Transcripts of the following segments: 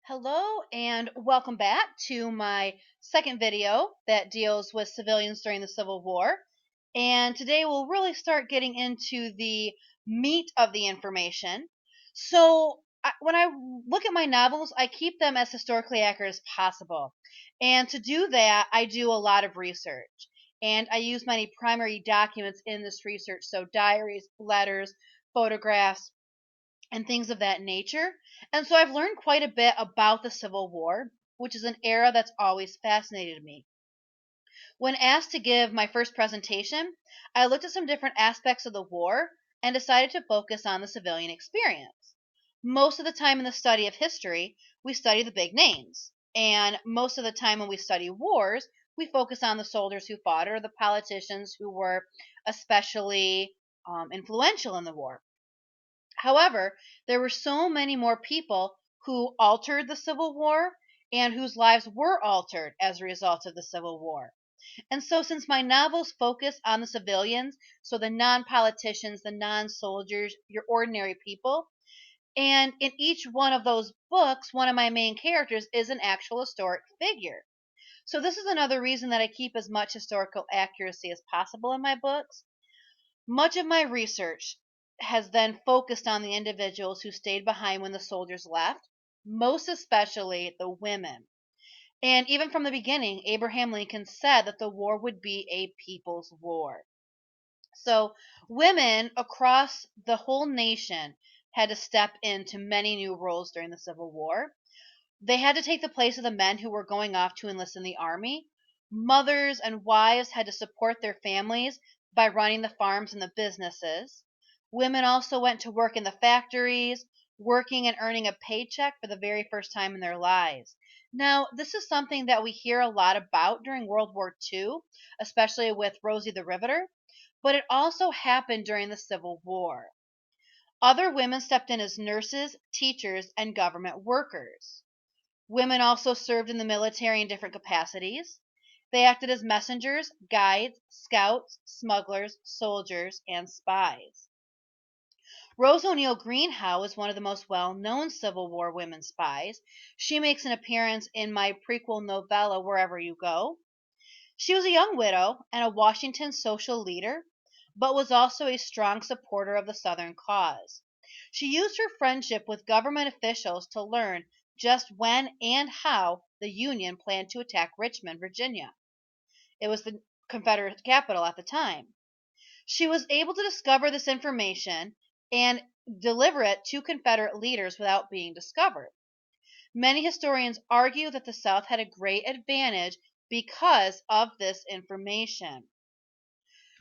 Hello and welcome back to my second video that deals with civilians during the Civil War. And today we'll really start getting into the meat of the information. When I look at my novels, I keep them as historically accurate as possible. And to do that, I do a lot of research. And I use many primary documents in this research, so diaries, letters, photographs, and things of that nature. And so I've learned quite a bit about the Civil War, which is an era that's always fascinated me. When asked to give my first presentation, I looked at some different aspects of the war and decided to focus on the civilian experience. Most of the time in the study of history, we study the big names. And most of the time when we study wars, we focus on the soldiers who fought or the politicians who were especially influential in the war. However, there were so many more people who altered the Civil War and whose lives were altered as a result of the Civil War. And so, since my novels focus on the civilians, so the non politicians, the non soldiers, your ordinary people, and in each one of those books, one of my main characters is an actual historic figure. So, this is another reason that I keep as much historical accuracy as possible in my books. Much of my research has then focused on the individuals who stayed behind when the soldiers left, most especially the women. And even from the beginning, Abraham Lincoln said that the war would be a people's war. So women across the whole nation had to step into many new roles during the Civil War. They had to take the place of the men who were going off to enlist in the army. Mothers and wives had to support their families by running the farms and the businesses. Women also went to work in the factories, working and earning a paycheck for the very first time in their lives. Now, this is something that we hear a lot about during World War II, especially with Rosie the Riveter, but it also happened during the Civil War. Other women stepped in as nurses, teachers, and government workers. Women also served in the military in different capacities. They acted as messengers, guides, scouts, smugglers, soldiers, and spies. Rose O'Neal Greenhow is one of the most well known Civil War women spies. She makes an appearance in my prequel novella, Wherever You Go. She was a young widow and a Washington social leader, but was also a strong supporter of the Southern cause. She used her friendship with government officials to learn just when and how the Union planned to attack Richmond, Virginia. It was the Confederate capital at the time. She was able to discover this information and deliver it to Confederate leaders without being discovered. Many historians argue that the South had a great advantage because of this information.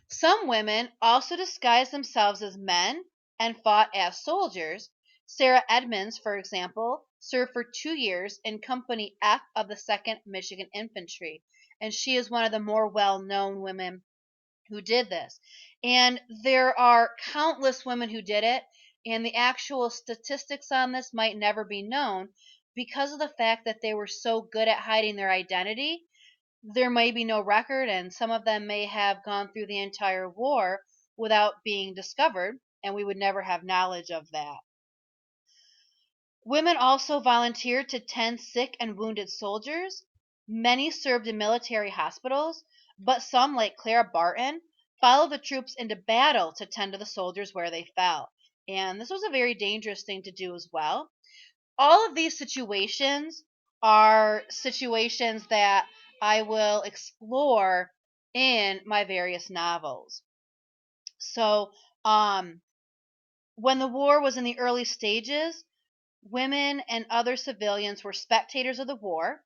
Some women also disguised themselves as men and fought as soldiers. Sarah Edmonds, for example, served for 2 years in Company F of the 2nd Michigan Infantry, and she is one of the more well known women who did this. And there are countless women who did it, and the actual statistics on this might never be known because of the fact that they were so good at hiding their identity. There may be no record, and some of them may have gone through the entire war without being discovered, and we would never have knowledge of that. Women also volunteered to tend sick and wounded soldiers. Many served in military hospitals, but some, like Clara Barton, followed the troops into battle to tend to the soldiers where they fell. And this was a very dangerous thing to do as well. All of these situations are situations that I will explore in my various novels. So, um, when the war was in the early stages, women and other civilians were spectators of the war.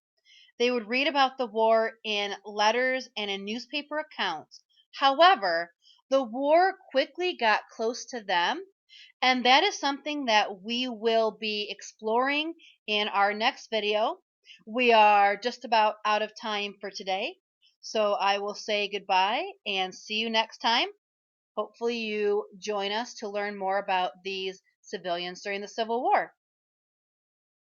They would read about the war in letters and in newspaper accounts. However, the war quickly got close to them, and that is something that we will be exploring in our next video. We are just about out of time for today, so I will say goodbye and see you next time. Hopefully, you join us to learn more about these civilians during the Civil War.